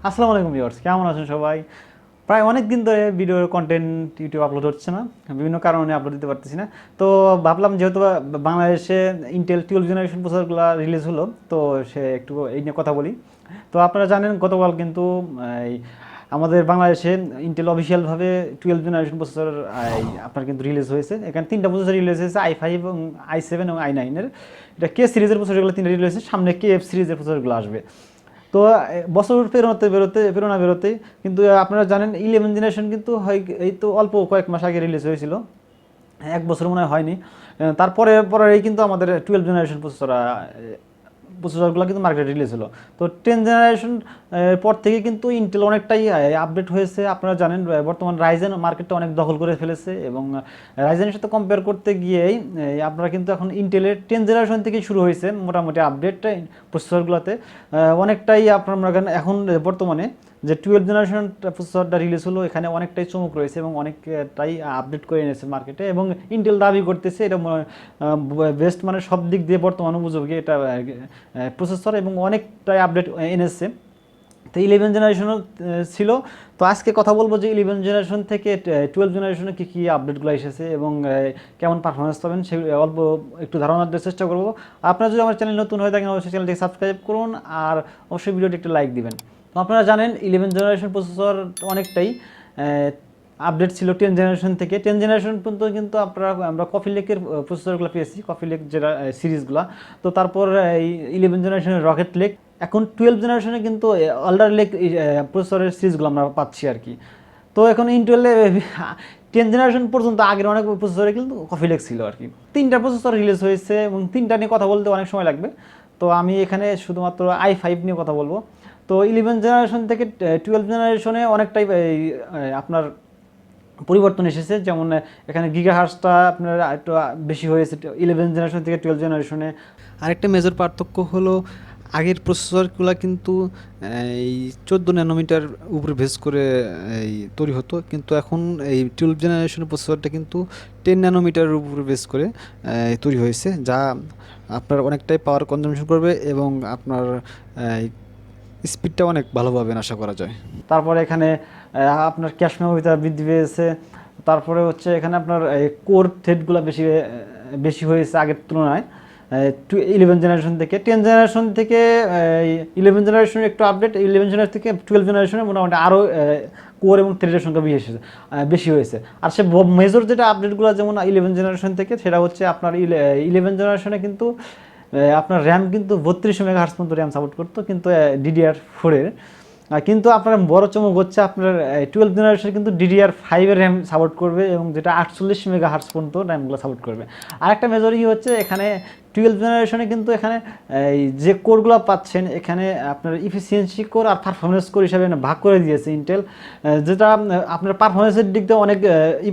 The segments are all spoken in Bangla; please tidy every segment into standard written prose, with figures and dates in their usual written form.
আসসালামু আলাইকুম ভিউয়ার্স, কেমন আছেন সবাই? প্রায় অনেক দিন ধরে ভিডিওর কন্টেন্ট ইউটিউব আপলোড হচ্ছে না, বিভিন্ন কারণে আপলোড দিতে পারতেছি না। তো ভাবলাম যেহেতু বাংলাদেশে ইন্টেল 12 জেনারেশন প্রসেসরগুলো রিলিজ হলো, তো সে একটু এই নিয়ে কথা বলি। তো আপনারা জানেন গতকাল কিন্তু এই আমাদের বাংলাদেশে ইন্টেল অফিসিয়ালভাবে 12 জেনারেশন প্রসেসর আপনার কিন্তু রিলিজ হয়েছে। এখানে তিনটা প্রসেসর রিলিজ হয়েছে, i5 এবং i7 এবং i9 এর। এটা কে সিরিজের প্রসেসরগুলো তিনটা রিলিজ হয়েছে, সামনে কে এফ সিরিজের প্রসেসরগুলো আসবে। তো বছর পেরোনা বেরোতে কিন্তু আপনারা জানেন 11 জেনারেশন কিন্তু হয় এই তো অল্প কয়েক মাস আগে রিলিজ হয়েছিল, এক বছর মনে হয় হয়নি। তারপরে পরেই কিন্তু আমাদের 12 জেনারেশন প্রসেসরগুলো কিন্তু মার্কেটে রিলিজ হলো। তো 10 জেনারেশন পর থেকে কিন্তু ইন্টেল অনেকটাই আপডেট হয়েছে। আপনারা জানেন বর্তমান রাইজেন মার্কেটটা অনেক দখল করে ফেলেছে, এবং রাইজেনের সাথে কম্পেয়ার করতে গিয়েই আপনারা কিন্তু এখন ইন্টেলের 10 জেনারেশন থেকেই শুরু হয়েছে মোটামুটি আপডেটটা প্রসেসরগুলোতে। অনেকটাই আপনারা এখন বর্তমানে যে 12 জেনারেশন প্রসেসরটা রিলিজ হলো, এখানে অনেকটাই চমক রয়েছে এবং অনেকটাই আপডেট করে এনেছে মার্কেটে, এবং ইন্টেল দাবি করতেছে এটা বেস্ট মানে সব দিক দিয়ে বর্তমান উপযোগী এটা প্রসেসর, এবং অনেকটাই আপডেট এনেছে। তো 11 জেনারেশনও ছিল। তো আজকে কথা বলবো যে 11 জেনারেশন থেকে 12 জেনারেশনে কী কী আপডেটগুলো এসেছে এবং কেমন পারফরমেন্স পাবেন সেই অল্প একটু ধারণা দেওয়ার চেষ্টা করবো। আপনারা যদি আমার চ্যানেল নতুন হয়ে থাকেন অবশ্যই চ্যানেলটিকে সাবস্ক্রাইব করুন, আর অবশ্যই ভিডিওটি একটু লাইক দিবেন। তো আপনারা জানেন 11 জেনারেশন প্রসেসর অনেকটাই আপডেট ছিল 10 জেনারেশন থেকে। 10 জেনারেশন পর্যন্ত কিন্তু আমরা কফি লেকের প্রসেসরগুলো পেয়েছি, কফি লেক যেটা সিরিজগুলো। তো তারপর এই 11 জেনারেশনের রকেট লেক, এখন 12 জেনারেশনে কিন্তু আল্ডার লেক প্রসেসরের সিরিজগুলো আমরা পাচ্ছি আর কি। তো এখন ইন্টেলে 10 জেনারেশন পর্যন্ত আগের অনেক প্রসেসরে কিন্তু কফি লেক ছিল আর কি। তিনটা প্রসেসর রিলিজ হয়েছে এবং তিনটা নিয়ে কথা বলতে অনেক সময় লাগবে, তো আমি এখানে শুধুমাত্র i5 নিয়ে কথা বলবো। তো 11 জেনারেশন থেকে 12 জেনারেশনে অনেকটাই আপনার পরিবর্তন এসেছে, যেমন এখানে গিগাহার্টসটা আপনার একটু বেশি হয়েছে 11 জেনারেশন থেকে 12 জেনারেশনে। আরেকটা মেজর পার্থক্য হলো আগের প্রসেসরগুলো কিন্তু এই 14 ন্যানোমিটার উপরে বেস করে এই তৈরি হতো, কিন্তু এখন এই 12 জেনারেশনের প্রসেসরটা কিন্তু 10 ন্যানোমিটার উপরে বেস করে তৈরি হয়েছে, যা আপনার অনেকটাই পাওয়ার কনজামশন করবে এবং আপনার স্পিডটা অনেক ভালো পাবেন আশা করা যায়। তারপরে এখানে আপনার ক্যাশ মেমোরিটা বৃদ্ধি পেয়েছে। তারপরে হচ্ছে এখানে আপনার কোর থ্রেডগুলো বেশি হয়েছে আগের তুলনায় 11 জেনারেশন থেকে। 10 জেনারেশন থেকে 11 জেনারেশনের একটু আপডেট, 11 জেনারেশন থেকে 12 জেনারেশনে মোটামুটি আরও কোর এবং থ্রেডের সংখ্যা বেশি হয়েছে। আর সে মেজর যেটা আপডেটগুলো যেমন 11 জেনারেশন থেকে, সেটা হচ্ছে আপনার 11 জেনারেশনে কিন্তু আপনার র্যাম কিন্তু 32 মেগাহার্টজ পর্যন্ত র্যাম সাপোর্ট করতো, কিন্তু DDR4-এর। কিন্তু আপনার বড় চমক হচ্ছে আপনার 12 জেনারেশন কিন্তু DDR5-এর র্যাম সাপোর্ট করবে, এবং যেটা 48 মেগাহার্টজ পর্যন্ত র্যামগুলো সাপোর্ট করবে। আরেকটা মেজর হচ্ছে এখানে 12 জেনারেশনে কিন্তু এখানে এই যে কোরগুলো পাচ্ছেন, এখানে আপনার ইফিসিয়েন্সি কোর আর পারফরমেন্স কোর হিসাবে ভাগ করে দিয়েছে ইন্টেল, যেটা আপনার পারফরমেন্সের দিক দিয়ে অনেক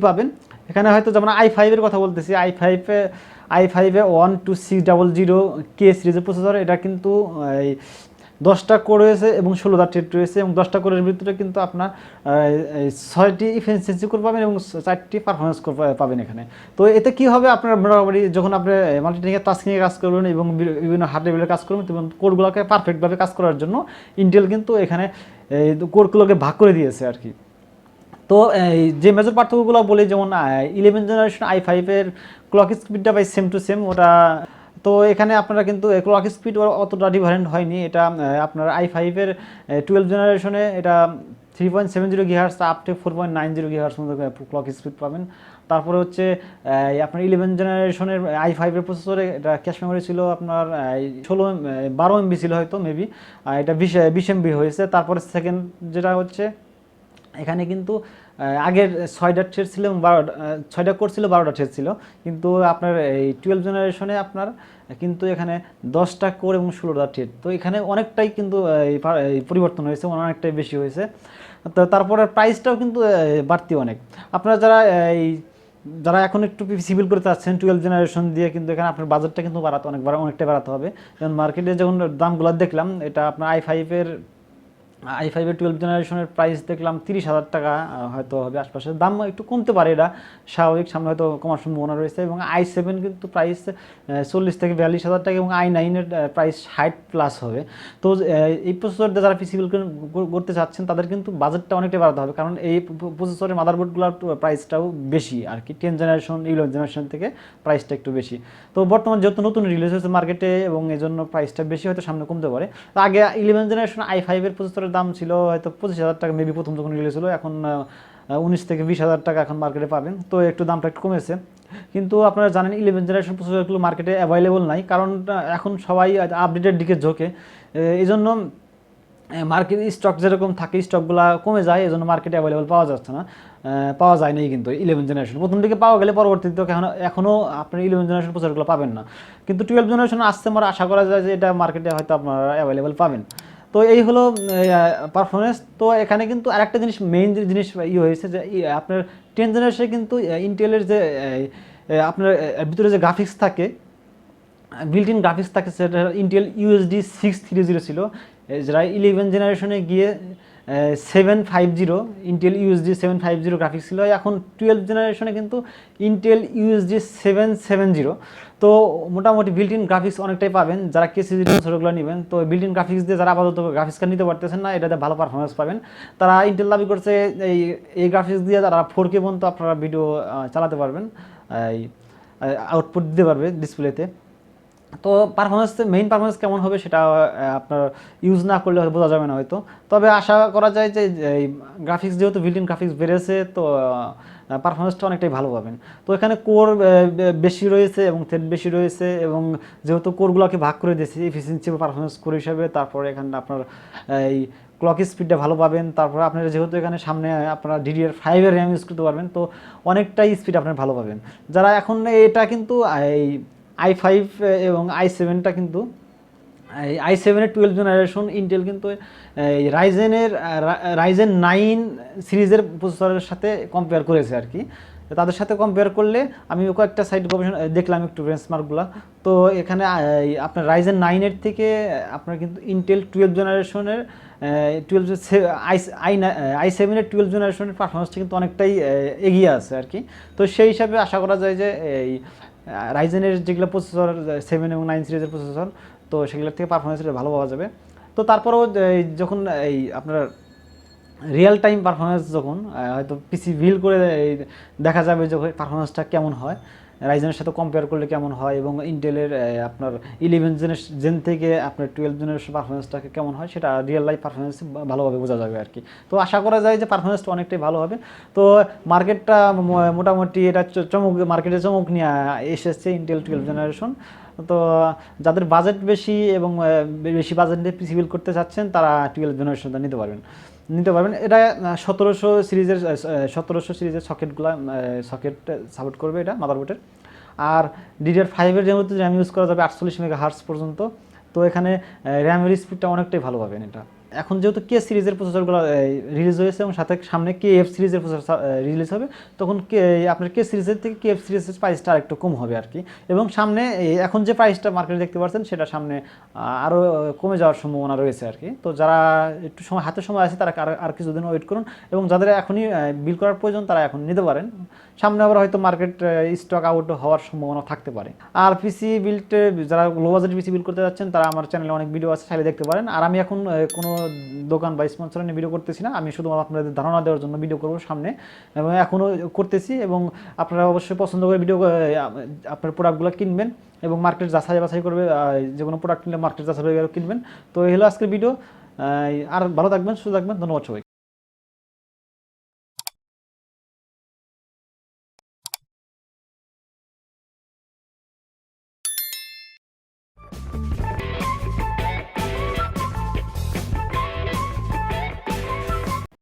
পাবেন। এখানে হয়তো যেমন i5-এর কথা বলতেছি, i5-এ 12600 কে সিরিজের প্রসেসর, এটা কিন্তু এই 10টা কোর রয়েছে এবং 16টা থ্রেড রয়েছে, এবং 10টা কোরের ভিতরে কিন্তু আপনার 6টি ইফিসিয়েন্সি কোর পাবেন এবং 4টি পারফরমেন্স কোর পাবেন এখানে। তো এতে কি হবে, আপনার মোটামুটি যখন আপনি টাস্কিংয়ে কাজ করবেন এবং বিভিন্ন হার্ড লেভেলে কাজ করবেন, তখন কোরগুলোকে পারফেক্টভাবে কাজ করার জন্য ইন্টেল কিন্তু এখানে কোরগুলোকে ভাগ করে দিয়েছে আর কি। তো এই যে মেজর পার্থক্যগুলো বলি, যেমন 11 জেনারেশন i5-এর ক্লক স্পিডটা পাই সেম টু সেম ওটা। তো এখানে আপনারা কিন্তু ক্লক স্পিড অতটা ডিফারেন্ট হয়নি, এটা আপনার i5-এর 12 জেনারেশনে এটা 3.70 গিগাহার্টজ আপ টু 4.90 গিগাহার্টজ মতো ক্লক স্পিড পাবেন। তারপরে হচ্ছে আপনার 11 জেনারেশনের i5-এর প্রসেসরে এটা ক্যাশ মেমোরি ছিল আপনার 12 MB ছিল হয়তো মেবি, এটা 20 MB হয়েছে। তারপরে সেকেন্ড যেটা হচ্ছে এখানে কিন্তু আগের 6টা থ্রেড ছিল এবং 6টা কোর ছিল, 12টা থ্রেড ছিল, কিন্তু আপনার এই 12 জেনারেশনে আপনার কিন্তু এখানে 10টা কোর এবং 16টা থ্রেড। তো এখানে অনেকটাই কিন্তু পরিবর্তন হয়েছে, অনেকটাই বেশি হয়েছে। তো তারপরে প্রাইসটাও কিন্তু বাড়তি অনেক। আপনারা যারা এখন একটু সিভিল করে চাচ্ছেন 12 জেনারেশন দিয়ে, কিন্তু এখানে আপনার বাজেটটা কিন্তু অনেকটাই বাড়াতে হবে। যেমন মার্কেটে যখন দামগুলো দেখলাম, এটা আপনার i5-এর i5 12 জেনারেশনের প্রাইস দেখলাম 30,000 টাকা হয়তো হবে আশপাশে, দাম একটু কমতে পারে, এটা স্বাভাবিক, সামনে হয়তো কমার সম্ভাবনা রয়েছে। এবং i7 কিন্তু প্রাইস 40 থেকে 42,000 টাকা, এবং i9-এর প্রাইস 60+ হবে। তো এই প্রসেসর দিয়ে যারা পিসি বিল্ড করতে চাচ্ছেন তাদের কিন্তু বাজেটটা অনেকটাই বাড়াতে হবে, কারণ এই প্রসেসরের মাদারবোর্ডগুলোর প্রাইসটাও বেশি আর কি, 10 জেনারেশন 11 জেনারেশন থেকে প্রাইসটা একটু বেশি। তো বর্তমান যেহেতু নতুন রিলিজ হয়েছে মার্কেটে এবং এই জন্য প্রাইসটা বেশি, হয়তো সামনে কমতে পারে। তো আগে 11 জেনারেশন i5-এর প্রসেসরের দাম ছিল হয়তো 25,000 টাকা মেবি, প্রথম যখন রিলিজ হলো, এখন 19 থেকে 20,000 টাকা এখন মার্কেটে পাবেন। তো একটু দামটা একটু কমেছে, কিন্তু আপনারা জানেন 11 জেনারেশন প্রসেসরগুলো মার্কেটে অ্যাভেলেবল নাই, কারণ এখন সবাই আপডেটের দিকে ঝোঁকে। এই জন্য মার্কেট স্টক যেরকম থাকে স্টকগুলো কমে যায়, এই জন্য মার্কেটে অ্যাভেলেবল পাওয়া যাচ্ছে না, পাওয়া যায় নাই কিন্তু 11 জেনারেশন। প্রথম দিকে পাওয়া গেলে পরবর্তীতে এখনও আপনি 11 জেনারেশন প্রসেসরগুলো পাবেন না, কিন্তু 12 জেনারেশন আসতে আমার আশা করা যায় যে এটা মার্কেটে হয়তো আপনারা অ্যাভেলেবল পাবেন। তো এই হলো পারফরমেন্স। তো এখানে কিন্তু আরেকটা জিনিস, মেইন জিনিস হয়েছে যে আপনার 10 জেনারেশনে কিন্তু ইন্টেলের যে আপনার ভিতরে যে গ্রাফিক্স থাকে, বিল্ট ইন গ্রাফিক্স থাকে, সেটা ইন্টেল ইউএসডি 630 ছিল। যারা 11 জেনারেশনে গিয়ে 750 ইন্টেল ইউএসডি 750 গ্রাফিক্স ছিল, এখন 12 জেনারেশনে কিন্তু ইন্টেল ইউএসডি 770। তো মোটামুটি বিল্ট ইন গ্রাফিক্স অনেকটাই পাবেন যারা কেসিজি প্রসেসরগুলো নেবেন। তো বিল্ট ইন গ্রাফিক্স দিয়ে যারা আপাতত গ্রাফিক্স কার্ড নিতে পারতেছেন না, এটাতে ভালো পারফরমেন্স পাবেন। তারা ইন্টেল দাবি করছে এই গ্রাফিক্স দিয়ে তারা 4K পর্যন্ত আপনারা ভিডিও চালাতে পারবেন, আউটপুট দিতে পারবে ডিসপ্লেতে। তো মেইন পারফরমেন্স কেমন হবে সেটা আপনার ইউজ না করলে হয়তো বোঝা যাবে না হয়তো, তবে আশা করা যায় যে এই গ্রাফিক্স যেহেতু বিল্ট ইন গ্রাফিক্স বেড়েছে, তো পারফরমেন্সটা অনেকটাই ভালো পাবেন। তো এখানে কোর বেশি রয়েছে এবং থ্রেড বেশি রয়েছে, এবং যেহেতু কোরগুলোকে ভাগ করে দিয়েছি এফিসিয়েন্সি পারফরমেন্স কোর হিসাবে, তারপরে এখানে আপনার এই ক্লক স্পিডটা ভালো পাবেন। তারপরে আপনারা যেহেতু এখানে সামনে আপনারা DDR5-এর র্যাম ইউজ করতে পারবেন, তো অনেকটাই স্পিড আপনার ভালো পাবেন। যারা এখন এটা কিন্তু এই i5 এবং i7টা কিন্তু i7-এর 12 জেনারেশন ইন্টেল কিন্তু রাইজেন 9 সিরিজের প্রসেসরের সাথে কম্পেয়ার করেছে আর কি। তাদের সাথে কম্পেয়ার করলে আমি কয়েকটা সাইট গবেষণা দেখলাম একটু বেঞ্চমার্কগুলো। তো এখানে আপনার রাইজেন 9-এর থেকে আপনার কিন্তু ইন্টেল 12 জেনারেশনের 12 i7-এর 12 জেনারেশনের পারফরমেন্সটা কিন্তু অনেকটাই এগিয়ে আছে আর কি। তো সেই হিসাবে আশা করা যায় যে এই রাইজেনের যেগুলো প্রসেসর 7 এবং 9 সিরিজের প্রসেসর, তো সেগুলোর থেকে পারফরমেন্সটা ভালো পাওয়া যাবে। তো তারপরেও যখন এই আপনার রিয়েল টাইম পারফরমেন্স যখন হয়তো পিসি বিল্ড করে দেখা যাবে যে পারফরমেন্সটা কেমন হয়, রাইজেনের সাথে কম্পেয়ার করলে কেমন হয়, এবং ইন্টেলের আপনার 11 জেন থেকে আপনার 12 জেনারেশন পারফরমেন্সটাকে কেমন হয়, সেটা রিয়েল লাইফ পারফরমেন্স ভালোভাবে বোঝা যাবে আর কি। তো আশা করা যায় যে পারফরমেন্সটা অনেকটাই ভালো হবে। তো মার্কেটটা মোটামুটি এটা মার্কেটে চমক নিয়ে এসেছে ইন্টেল 12 জেনারেশন। তো যাদের বাজেট বেশি এবং বেশি বাজেট দিয়ে পিসি বিল্ড করতে চাচ্ছেন, তারা 12 জেনারেশনটা নিতে পারবেন। এটা 1700 সিরিজের সকেট সাপোর্ট করবে এটা মাদারবোর্ডের। আর DDR5-এর যেহেতু র্যাম ইউজ করা যাবে 48 মেগাহার্টজ পর্যন্ত, তো এখানে র্যামের স্পিডটা অনেকটাই ভালো পাবেন এটা। এখন যেহেতু কে সিরিজের প্রসেসরগুলো রিলিজ হয়েছে এবং সামনে KF সিরিজের প্রসেসর রিলিজ হবে, তখন আপনার কে সিরিজের থেকে KF সিরিজের প্রাইসটা আরেকটু কম হবে আর কি। এবং সামনে এখন যে প্রাইসটা মার্কেটে দেখতে পাচ্ছেন, সেটা সামনে আরও কমে যাওয়ার সম্ভাবনা রয়েছে আর কি। তো যারা একটু হাতে সময় আছে, তারা আর কিছুদিন ওয়েট করুন, এবং যাদের এখনই বিল করার প্রয়োজন তারা এখন নিতে পারেন। সামনে আবার হয়তো মার্কেট স্টক আউট হওয়ার সম্ভাবনা থাকতে পারে। আর পিসি বিল্ডে যারা লো বাজেট পিসি বিল্ড করতে যাচ্ছেন, তারা আমার চ্যানেলে অনেক ভিডিও আছে, চাইলে দেখতে পারেন। আর আমি এখন কোনো দোকান বা স্পন্সর নিয়ে ভিডিও করতেছি না, আমি শুধু আপনাদের ধারণা দেওয়ার জন্য ভিডিও করবো সামনে, এবং এখনও করতেছি। এবং আপনারা অবশ্যই পছন্দ করে আপনার প্রোডাক্টগুলো কিনবেন, এবং মার্কেট যাচাই বাছাই করবে, যে কোনো প্রোডাক্ট কিনলে মার্কেট যাচাই কিনবেন। তো এই হলো আজকের ভিডিও। আর ভালো থাকবেন, সুস্থ থাকবেন, ধন্যবাদ সবাই।